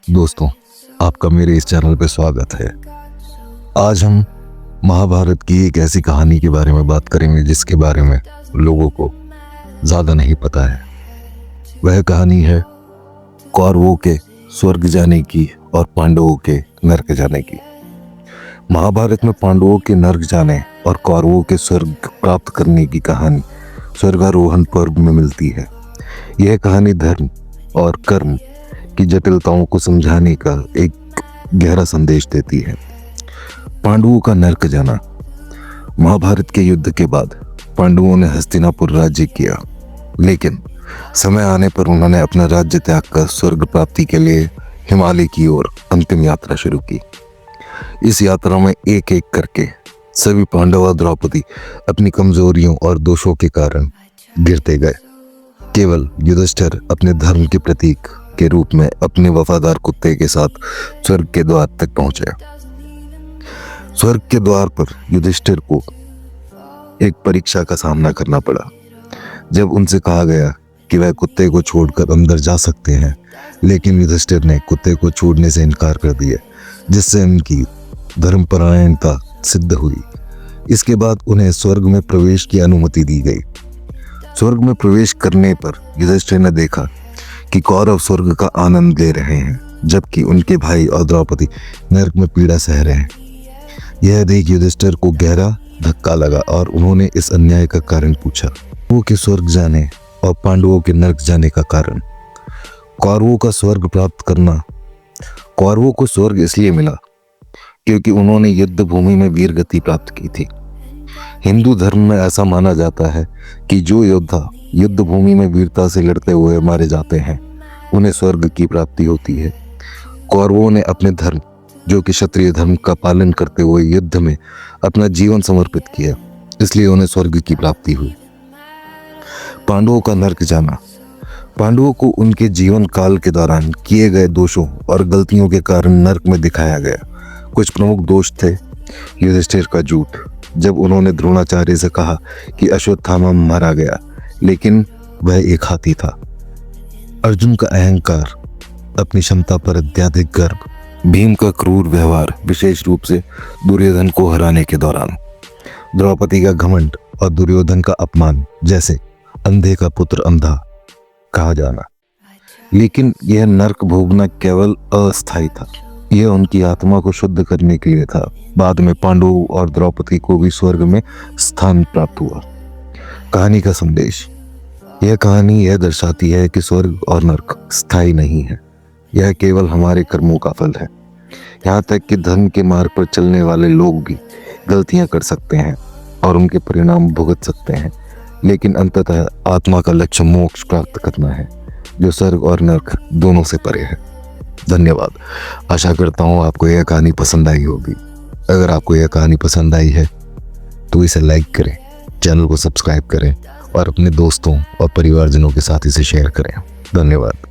दोस्तों, आपका मेरे इस चैनल पे स्वागत है। आज हम महाभारत की एक ऐसी कहानी के बारे में बात करेंगे जिसके बारे में लोगों को ज़्यादा नहीं पता है। वह कहानी है कौरवों के स्वर्ग जाने की और पांडवों के नरक जाने की। महाभारत में पांडवों के नरक जाने और कौरवों के स्वर्ग प्राप्त करने की कहानी स्वर्गारोहण पर्व में मिलती है। यह कहानी धर्म और कर्म की जटिलताओं को समझाने का एक गहरा संदेश देती है। पांडवों का नरक जाना। महाभारत के युद्ध के बाद पांडवों ने हस्तिनापुर राज्य किया, लेकिन समय आने पर उन्होंने अपना राज्य त्याग कर स्वर्ग प्राप्ति के लिए हिमालय की ओर अंतिम यात्रा शुरू की। इस यात्रा में एक एक करके सभी पांडव और द्रौपदी अपनी कमजोरियों और दोषों के कारण गिरते गए। केवल युधिष्ठिर अपने धर्म के प्रतीक के रूप में अपने वफादार कुत्ते के साथ स्वर्ग के द्वार तक पहुंचे। स्वर्ग के द्वार पर युधिष्ठिर को एक परीक्षा का सामना करना पड़ा। जब उनसे कहा गया कि वह कुत्ते को छोड़कर अंदर जा सकते हैं, लेकिन युधिष्ठिर ने कुत्ते को छोड़ने से इनकार कर दिया, जिससे उनकी धर्मपरायणता सिद्ध हुई। इसके बाद उन्हें स्वर्ग में प्रवेश की अनुमति दी गई। स्वर्ग में प्रवेश करने पर युधिष्ठिर ने देखा कि कौरव स्वर्ग का आनंद ले रहे हैं, जबकि उनके भाई और द्रौपदी नरक में पीड़ा सह रहे हैं। यह देख युधिष्ठिर को गहरा धक्का लगा और उन्होंने इस अन्याय का कारण पूछा। कौरवों के स्वर्ग जाने और पांडवों के नरक जाने का कारण। कौरवों का स्वर्ग प्राप्त करना। कौरवों को स्वर्ग इसलिए मिला क्योंकि उन्होंने युद्ध भूमि में वीर गति प्राप्त की थी। हिंदू धर्म में ऐसा माना जाता है कि जो योद्धा युद्ध भूमि में वीरता से लड़ते हुए मारे जाते हैं, उन्हें स्वर्ग की प्राप्ति होती है। कौरवों ने अपने धर्म, जो कि क्षत्रिय धर्म का पालन करते हुए युद्ध में अपना जीवन समर्पित किया, इसलिए उन्हें स्वर्ग की प्राप्ति हुई। पांडवों का नरक जाना। पांडवों को उनके जीवन काल के दौरान किए गए दोषों और गलतियों के कारण नरक में दिखाया गया। कुछ प्रमुख दोष थे। युधिष्ठिर का झूठ, जब उन्होंने द्रोणाचार्य से कहा कि अश्वत्थामा मारा गया, लेकिन वह एक हाथी था। अर्जुन का अहंकार, अपनी क्षमता पर अत्यधिक गर्व। भीम का क्रूर व्यवहार, विशेष रूप से दुर्योधन को हराने के दौरान। द्रौपदी का घमंड और दुर्योधन का अपमान, जैसे अंधे का पुत्र अंधा कहा जाना। लेकिन यह नरक भोगना केवल अस्थायी था, यह उनकी आत्मा को शुद्ध करने के लिए था। बाद में पांडवों और द्रौपदी को भी स्वर्ग में स्थान प्राप्त हुआ। कहानी का संदेश। यह कहानी यह दर्शाती है कि स्वर्ग और नरक स्थायी नहीं है, यह केवल हमारे कर्मों का फल है। यहाँ तक कि धर्म के मार्ग पर चलने वाले लोग भी गलतियां कर सकते हैं और उनके परिणाम भुगत सकते हैं, लेकिन अंततः आत्मा का लक्ष्य मोक्ष प्राप्त करना है, जो स्वर्ग और नरक दोनों से परे है। धन्यवाद। आशा करता हूँ आपको यह कहानी पसंद आई होगी। अगर आपको यह कहानी पसंद आई है तो इसे लाइक करें, चैनल को सब्सक्राइब करें और अपने दोस्तों और परिवारजनों के साथ इसे शेयर करें। धन्यवाद।